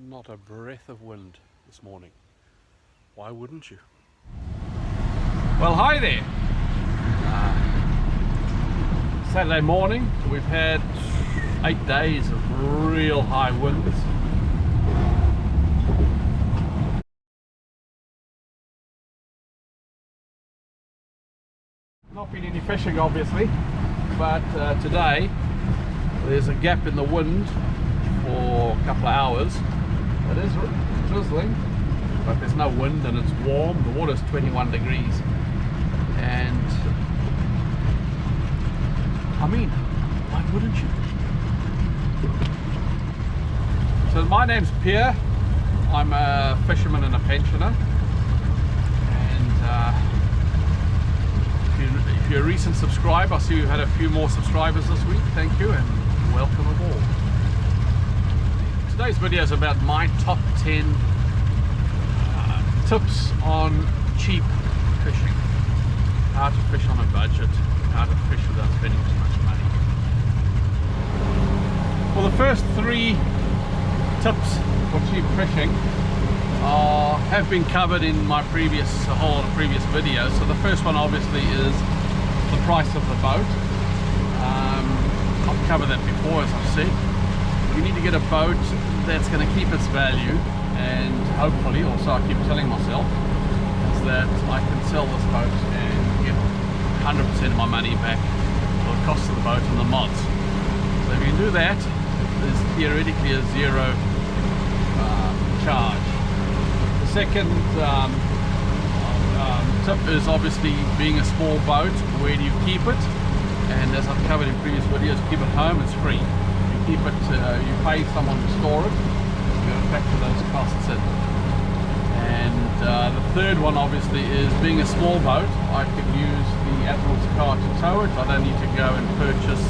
Not a breath of wind this morning. Why wouldn't you? Well, hi there. Saturday morning, we've had 8 days of real high winds. Not been any fishing obviously, but today there's a gap in the wind for a couple of hours. It is drizzling, but there's no wind and it's warm. The water's 21 degrees, and I mean, why wouldn't you? So my name's Pierre. I'm a fisherman and a pensioner, and if you're a recent subscriber, I see we've had a few more subscribers this week. Thank you and welcome aboard. Today's video is about my top 10 tips on cheap fishing. How to fish on a budget, how to fish without spending too much money. Well, the first 3 tips for cheap fishing have been covered in my previous videos. So the first one obviously is the price of the boat. I've covered that before, as I've said. You need to get a boat that's going to keep its value, and hopefully, also I keep telling myself, is that I can sell this boat and get 100% of my money back for the cost of the boat and the mods. So if you can do that, there's theoretically a zero charge. The second tip is obviously being a small boat. Where do you keep it? And as I've covered in previous videos, keep it home, it's free. Keep it, you pay someone to store it, you got to factor those costs in. And the third one obviously is being a small boat. I can use the Admiral's car to tow it. I don't need to go and purchase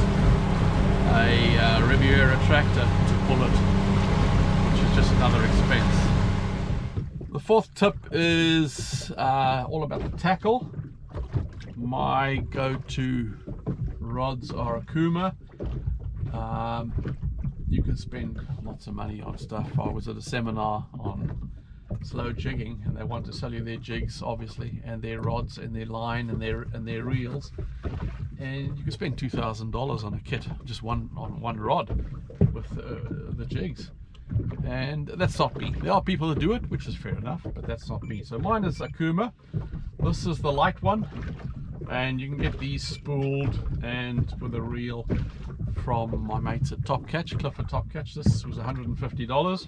a Riviera tractor to pull it, which is just another expense. The fourth tip is all about the tackle. My go-to rods are a Kuma. You can spend lots of money on stuff. I was at a seminar on slow jigging, and they want to sell you their jigs, obviously, and their rods and their line and their reels, and you can spend $2,000 on a kit, just on one rod with the jigs. And that's not me. There are people that do it, which is fair enough, but that's not me. So mine is a Kuma. This is the light one, and you can get these spooled and with a reel from my mates at Top Catch, Clifford Top Catch. This was $150.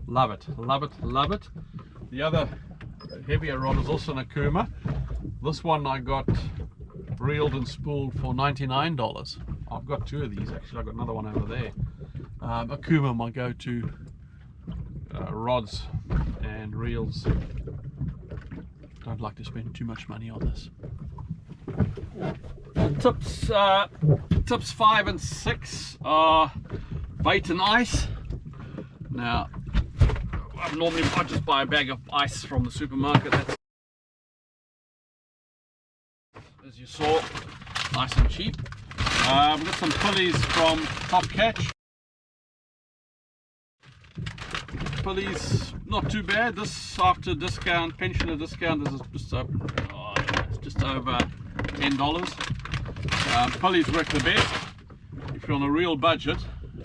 Love it, love it, love it. The other heavier rod is also an Akuma. This one I got reeled and spooled for $99. I've got 2 of these actually. I've got another one over there. Akuma, my go-to rods and reels. Don't like to spend too much money on this. Tips 5 and 6 are bait and ice. Now, I just buy a bag of ice from the supermarket. That's, as you saw, nice and cheap. We've got some pulleys from Top Catch. Pulleys, not too bad. This after discount, pensioner discount, this is just over $10. Pulleys work the best if you're on a real budget,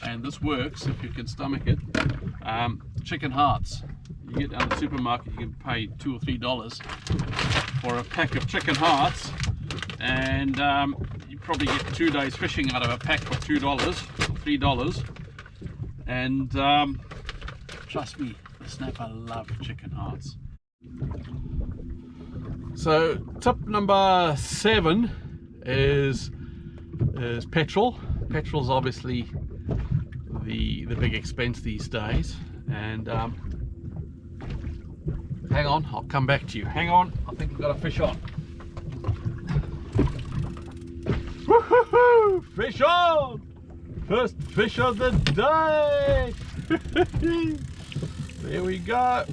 and this works if you can stomach it. Chicken hearts. You get down to the supermarket, you can pay $2 or $3 for a pack of chicken hearts, and you probably get 2 days fishing out of a pack for $2 or $3. And trust me, the snapper love chicken hearts. So tip number 7 is petrol. Petrol's obviously the big expense these days, and hang on, I'll come back to you. Hang on, I think we've got a fish on. Woohoo! Fish on! First fish of the day! There we go.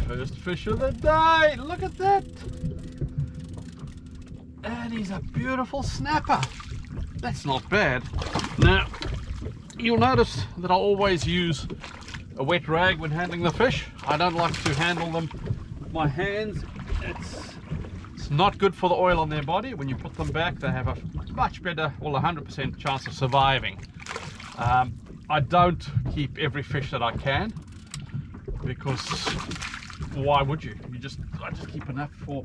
First fish of the day. Look at that. And he's a beautiful snapper. That's not bad. Now, you'll notice that I always use a wet rag when handling the fish. I don't like to handle them with my hands. It's not good for the oil on their body. When you put them back, they have a much better, well, 100% chance of surviving. I don't keep every fish that I can, because why would you? I just keep enough for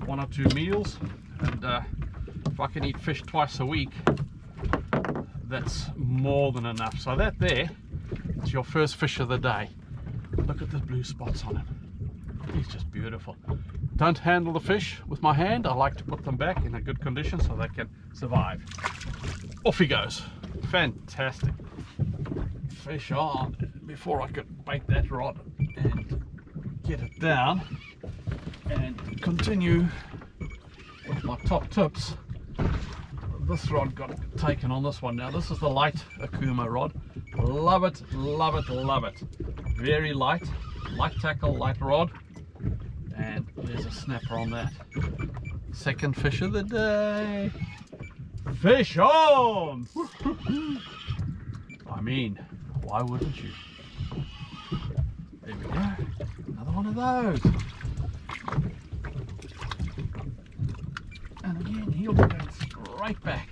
1 or 2 meals, and if I can eat fish twice a week, that's more than enough. So that there is your first fish of the day. Look at the blue spots on him. He's just beautiful. Don't handle the fish with my hand. I like to put them back in a good condition so they can survive. Off he goes. Fantastic. Fish on. Before I could bait that rod and get it down and continue with my top tips, this rod got taken on this one. Now this is the light Akuma rod. Love it, love it, love it. Very light tackle, light rod, and there's a snapper on that. Second fish of the day. Fish on! I mean, why wouldn't you? There we go. Another one of those. And again, he'll be going straight back.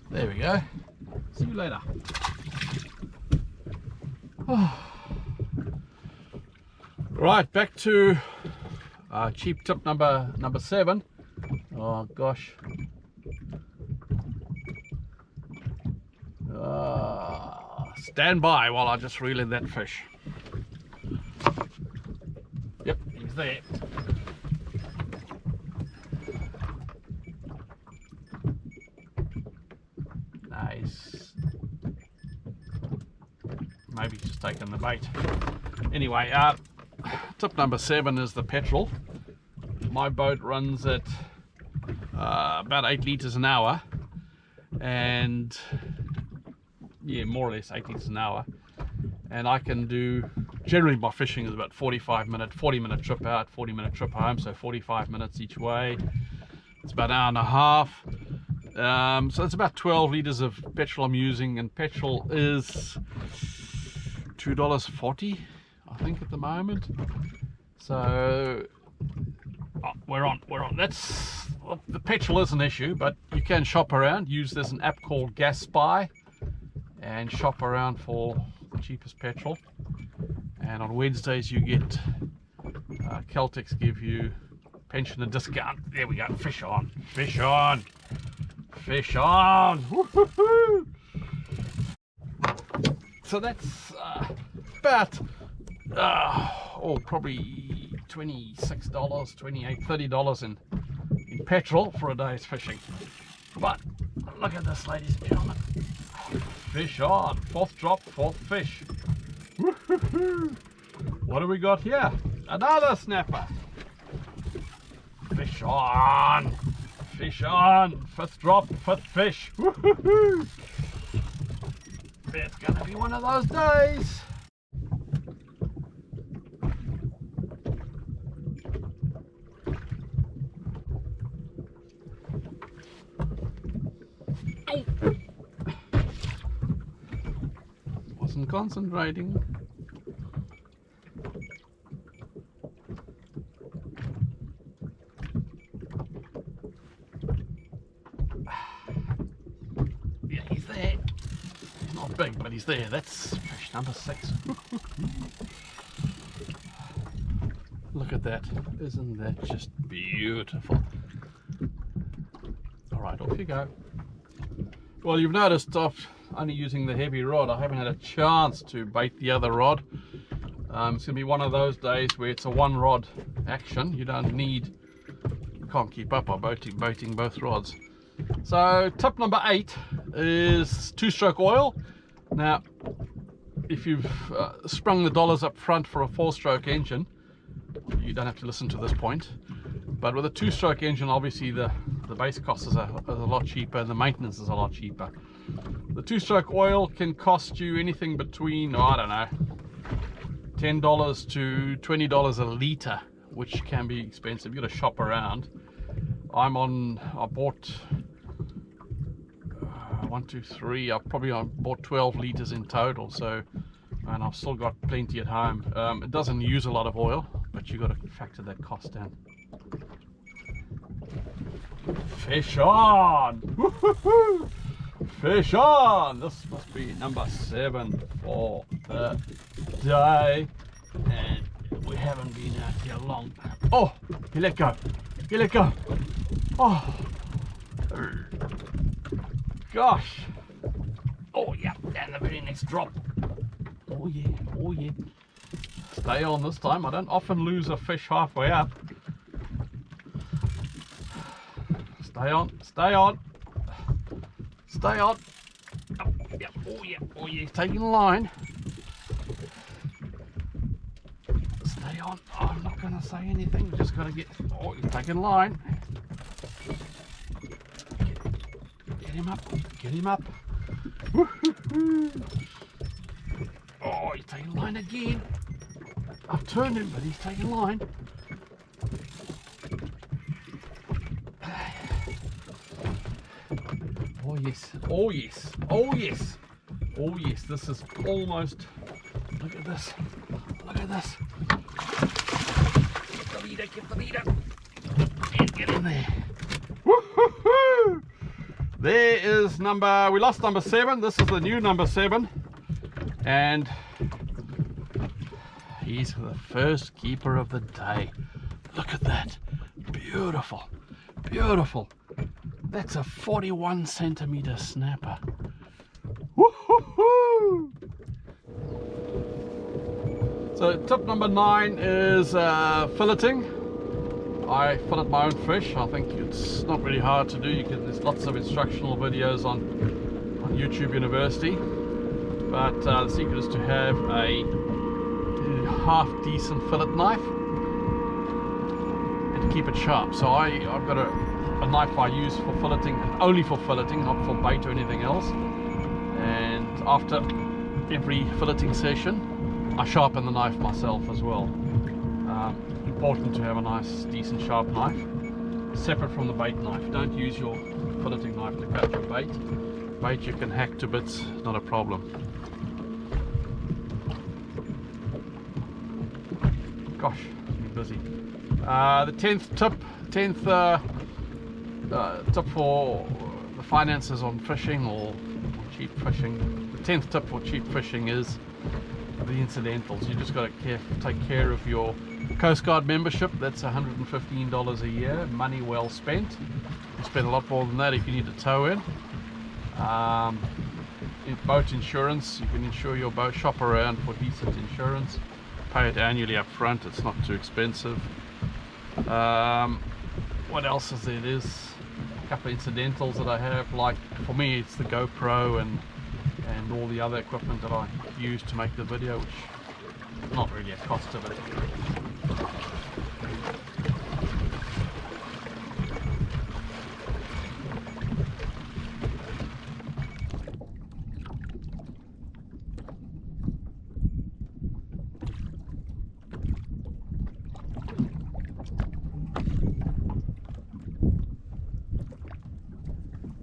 There we go. See you later. Right, back to cheap tip number 7. Oh gosh. Stand by while I just reel in that fish. Yep, he's there. Nice. Maybe just taking the bait. Anyway, tip number 7 is the petrol. My boat runs at about 8 litres an hour, and yeah, more or less 8 litres an hour, and I can do, generally my fishing is about 40 minute trip out, 40-minute trip home, so 45 minutes each way. It's about an hour and a half. So it's about 12 litres of petrol I'm using, and petrol is $2.40 I think at the moment. So we're on. That's, the petrol is an issue, but you can shop around. There's an app called Gas Spy, and shop around for the cheapest petrol. And on Wednesdays you get Celtics give you pensioner discount. There we go. Fish on, fish on, fish on. Woo-hoo-hoo. So that's about probably $26, $28, $30 in petrol for a day's fishing. But look at this, ladies and gentlemen. Fish on, 4th drop, 4th fish. Woo-hoo-hoo. What do we got here? Another snapper. Fish on, 5th drop, 5th fish. Woo-hoo-hoo. It's gonna be one of those days. Wasn't concentrating. Yeah, he's there. He's not big, but he's there. That's fish number 6. Look at that. Isn't that just beautiful? Alright, off you go. Well, you've noticed I've only using the heavy rod. I haven't had a chance to bait the other rod. It's going to be one of those days where it's a one rod action. You can't keep up by boating both rods. So tip number 8 is 2-stroke oil. Now, if you've sprung the dollars up front for a 4-stroke engine, you don't have to listen to this point. But with a 2-stroke engine, obviously the base cost is a lot cheaper, and the maintenance is a lot cheaper. The 2-stroke oil can cost you anything between, I don't know, $10 to $20 a litre, which can be expensive. You've got to shop around. I bought 1, 2, 3, I bought 12 liters in total, so, and I've still got plenty at home. It doesn't use a lot of oil, but you got to factor that cost in. Fish on! Woo-hoo-hoo! Fish on! This must be number 7 for the day, and we haven't been out here long. Oh, he let go. He let go. Oh, gosh. Oh yeah, and the very next drop. Oh yeah, oh yeah. Stay on this time. I don't often lose a fish halfway up. Stay on, stay on. Stay on. Oh yeah, oh yeah, oh yeah. He's taking the line. Stay on. Oh, I'm not going to say anything. Just got to get. Oh, he's taking line. Get him up. Get him up. Oh, he's taking line again. I've turned him, but he's taking line. Oh yes, oh yes, oh yes, oh yes, this is almost, look at this, look at this. Get the leader, get in there. Woo-hoo-hoo! There is we lost number 7, this is the new number 7, and he's the first keeper of the day. Look at that, beautiful, beautiful. That's a 41 centimeter snapper. Woo-hoo-hoo! So tip number 9 is filleting. I fillet my own fish. I think it's not really hard to do. There's lots of instructional videos on YouTube University. But the secret is to have a half decent fillet knife and to keep it sharp. So I've got a knife I use for filleting, and only for filleting, not for bait or anything else. And after every filleting session, I sharpen the knife myself as well. Important to have a nice, decent, sharp knife, separate from the bait knife. Don't use your filleting knife to cut your bait. Bait you can hack to bits, not a problem. Gosh, I'm busy. The 10th tip for the finances on fishing or cheap fishing. The 10th tip for cheap fishing is the incidentals. You just got to take care of your Coast Guard membership. That's $115 a year, money well spent. You spend a lot more than that if you need to tow in. Boat insurance, you can insure your boat, shop around for decent insurance, pay it annually up front, it's not too expensive. What else is there? There's a couple of incidentals that I have, like for me it's the GoPro and all the other equipment that I use to make the video, which is not really a cost of it.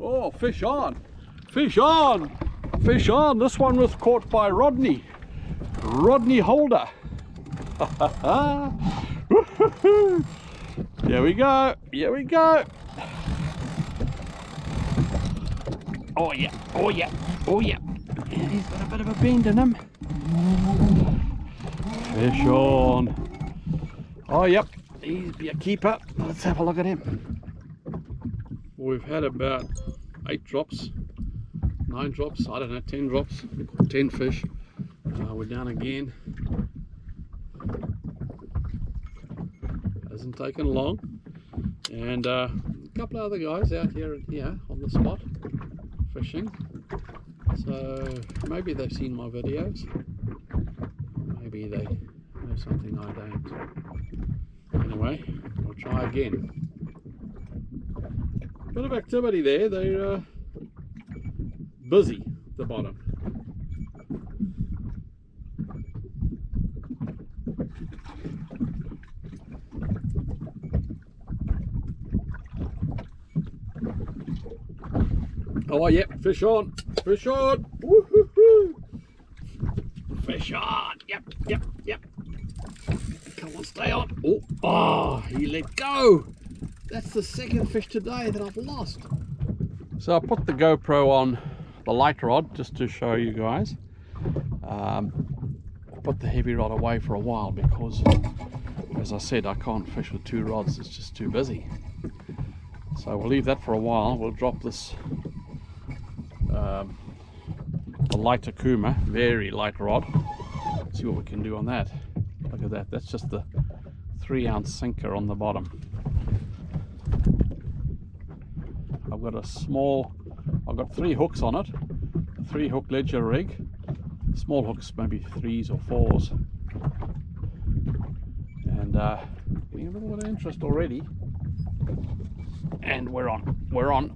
Oh, fish on! Fish on! Fish on! This one was caught by Rodney Holder. Here we go! Here we go! Oh yeah! Oh yeah! Oh yeah! And he's got a bit of a bend in him. Fish on! Oh yep! He's a keeper. Let's have a look at him. We've had about 8 drops, 9 drops, I don't know, 10 drops, 10 fish. We're down again. Hasn't taken long. And a couple of other guys out here and here on the spot fishing. So maybe they've seen my videos. Maybe they know something I don't. Anyway, we'll try again. Bit of activity there, they're busy at the bottom. Oh yeah, fish on, fish on. Woo-hoo-hoo. Fish on. Yep. Come on, stay on. Oh, he let go. That's the second fish today that I've lost. So I put the GoPro on the light rod just to show you guys. I put the heavy rod away for a while because, as I said, I can't fish with 2 rods. It's just too busy. So we'll leave that for a while. We'll drop this the light Akuma, very light rod. See what we can do on that. Look at that. That's just the 3-ounce sinker on the bottom. I've got 3 hooks on it, a 3-hook ledger rig, small hooks maybe 3s or 4s, and getting a little bit of interest already. And we're on.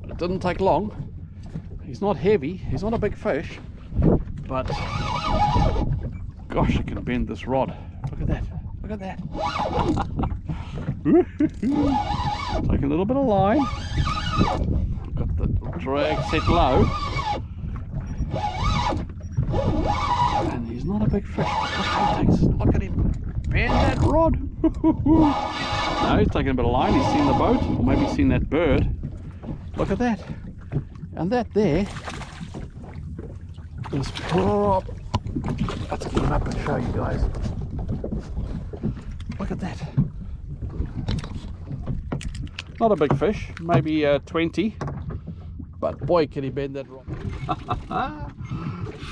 It didn't take long. He's not heavy, he's not a big fish, but gosh, I can bend this rod. Look at that. Take a little bit of line. Got the drag set low, and he's not a big fish. Look at him bend that rod. No, he's taking a bit of line. He's seen the boat, or maybe seen that bird. Look at that. And that there is prop. Let's get him up and show you guys. Look at that. Not a big fish, maybe 20, but boy can he bend that rod.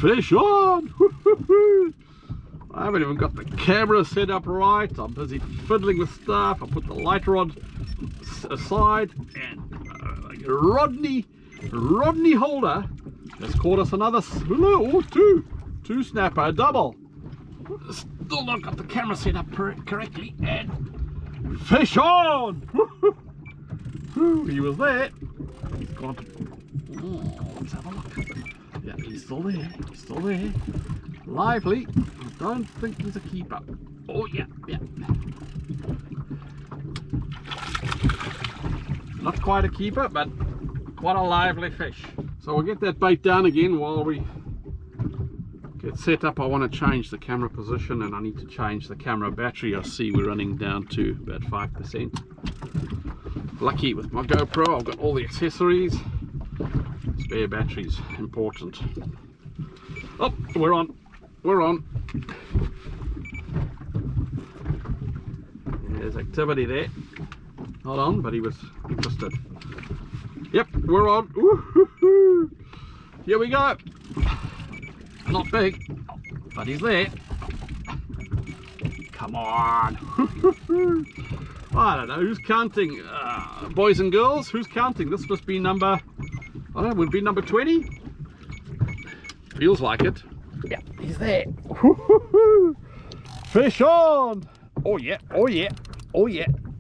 Fish on! I haven't even got the camera set up right. I'm busy fiddling with stuff. I put the light rod aside, and Rodney Holder has caught us another two snapper, a double. Still not got the camera set up correctly, and fish on! He was there. He's gone to, let's have a look. Yeah, he's still there. Lively. I don't think he's a keeper. Oh yeah. Not quite a keeper, but quite a lively fish. So we'll get that bait down again while we get set up. I want to change the camera position, and I need to change the camera battery. I see we're running down to about 5%. Lucky with my GoPro, I've got all the accessories. Spare batteries, important. Oh, we're on. There's activity there. Not on, but he was interested. Yep, we're on. Woo-hoo-hoo. Here we go. Not big, but he's there. Come on. I don't know who's counting. Boys and girls, who's counting? This must be number, I don't know, would it be number 20? Feels like it. Yeah, he's there. Fish on! Oh yeah.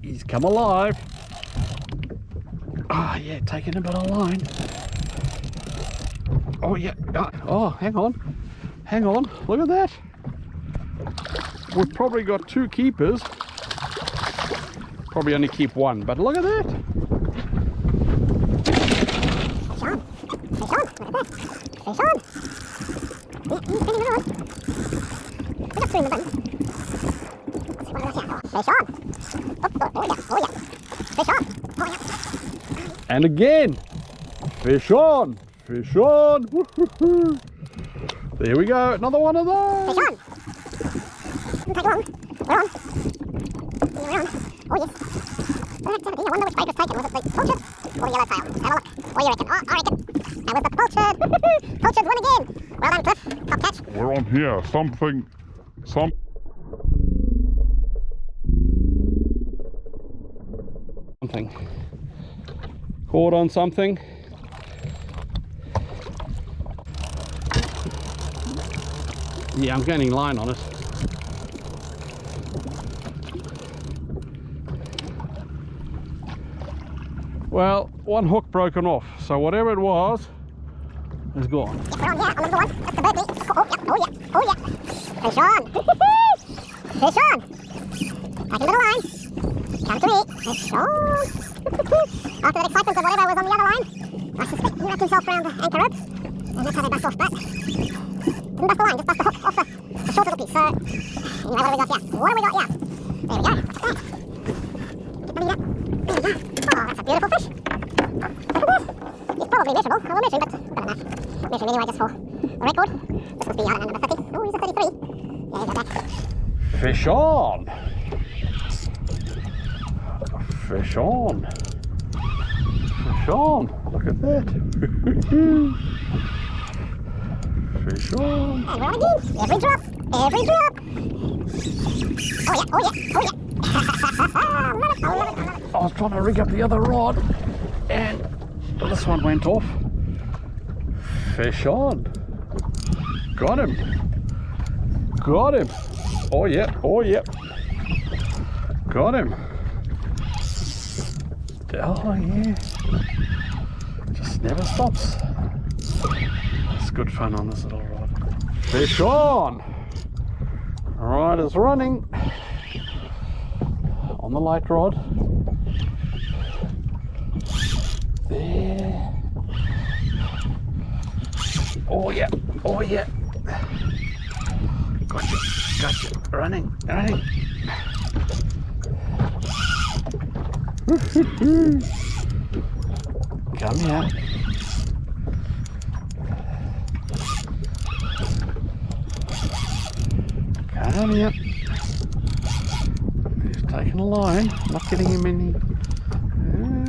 He's come alive. Ah, yeah, taking a bit of line. Oh yeah. Oh, hang on. Look at that. We've probably got 2 keepers. Probably only keep 1, but look at that. And again, fish on. Woo-hoo-hoo. There we go, another one of those. Fish on. We're on. Oh yes. I wonder which bait was taken. Was it the pilchard or the yellowtail? Have a look. What do you reckon? Oh, I reckon that was the pilchard. Pilchard won again. Well done, Cliff. Top catch. We're on here. Something. Caught on something. Yeah, I'm gaining line on it. Well, one hook broken off, so whatever it was is gone. Yep, we're on, yeah, on number 1. That's the birdie. Oh yeah. Fish on. Fish on. Take a little line. Come to me. Fish on. After that excitement of whatever was on the other line, I suspect he wrapped himself around the anchor ropes, and that's how they bust off, but didn't bust the line, just bust the hook off the short little piece. So, anyway, what have we got here? What have we got here? There we go. There we go. Oh, that's a beautiful fish. Look at this. He's probably measurable. I will measure him, but I don't know. Measure him anyway just for the record. This must be, I don't know, number 30. Oh, he's a 33. Yeah, he's got that. Fish on. Fish on. Fish on. Look at that. Fish on. And we're on again. Every drop. Every drop. Oh yeah, oh yeah, oh yeah. I love it, I love it, I love it. I was trying to rig up the other rod and this one went off. Fish on. Got him. Got him. Oh yeah, oh yeah. Got him. Oh yeah. Just never stops. It's good fun on this little rod. Fish on. Rod is running on the light rod. There. Oh yeah, oh yeah. Gotcha, gotcha. Running, running. Come here. Come here. He's taking a line, not getting him any.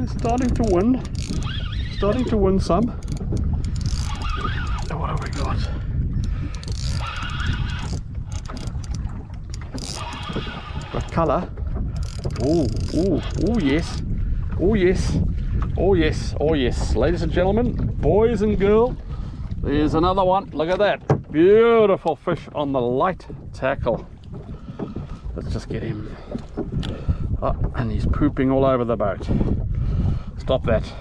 Starting to win. Starting to win some. What have we got? Got colour. Oh, oh, oh yes. Oh yes. Oh yes. Oh yes. Ladies and gentlemen, boys and girls, there's another one. Look at that. Beautiful fish on the light tackle. Let's just get him. Oh, and he's pooping all over the boat. Stop that.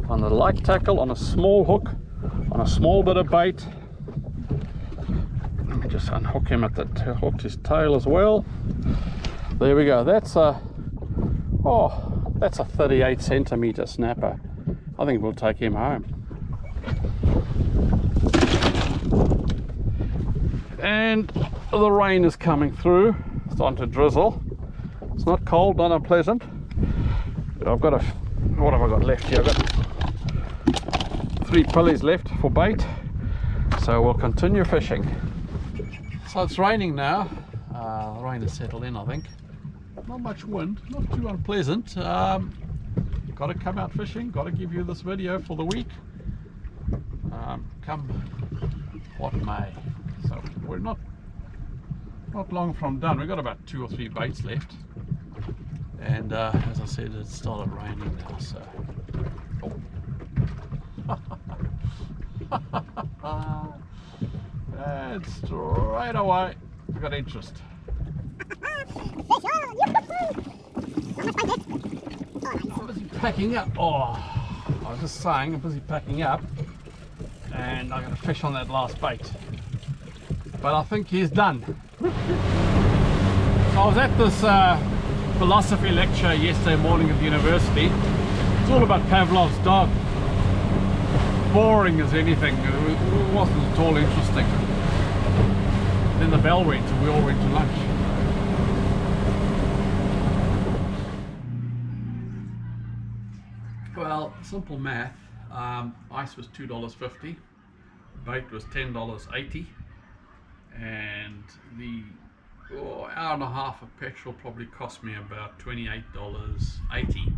On the light tackle, on a small hook, on a small bit of bait. Let me just unhook him at the hooked his tail as well. There we go. That's a 38 centimeter snapper. I think we'll take him home. And the rain is coming through. It's starting to drizzle. It's not cold, not unpleasant. I've got what have I got left here? I've got 3 pulleys left for bait. So we'll continue fishing. So it's raining now. The rain has settled in, I think. Not much wind, not too unpleasant. Got to come out fishing, got to give you this video for the week. Come what may. So we're not long from done. We've got about 2 or 3 baits left. And as I said, it started raining now, so. Oh. And straight away, we got interest. I'm busy packing up. Oh, I was just saying, I'm busy packing up, and I'm going to fish on that last bait. But I think he's done. So I was at this philosophy lecture yesterday morning at the university. It's all about Pavlov's dog. Boring as anything. It wasn't at all interesting. Then the bell went and we all went to lunch. Well, simple math. Ice was $2.50, bait was $10.80, and the hour and a half of petrol probably cost me about $28.80.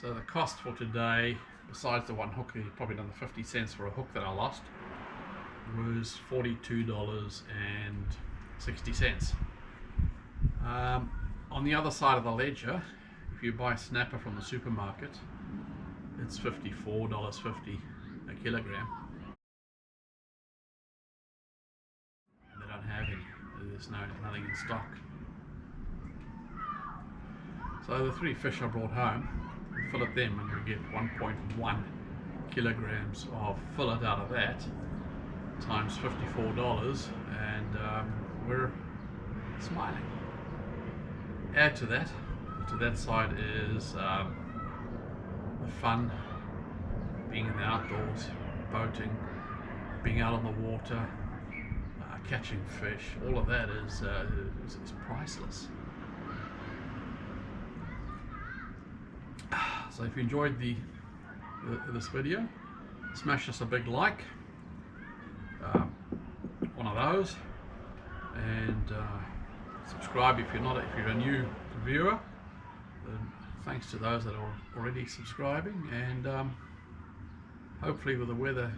So the cost for today, besides the one hook, he probably done the 50 cents for a hook that I lost, was $42.60. On the other side of the ledger, if you buy snapper from the supermarket, it's $54.50 a kilogram. They don't have any. There's nothing in stock. So the 3 fish I brought home, we fillet them and we get 1.1 kilograms of fillet out of that, times $54, and we're smiling. Add to that to that side is the fun, being in the outdoors, boating, being out on the water, catching fish. All of that is priceless. So if you enjoyed this video, smash us a big like, one of those, and subscribe if you're a new viewer. Thanks to those that are already subscribing, and hopefully with the weather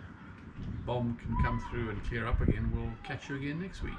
bomb can come through and clear up again, we'll catch you again next week.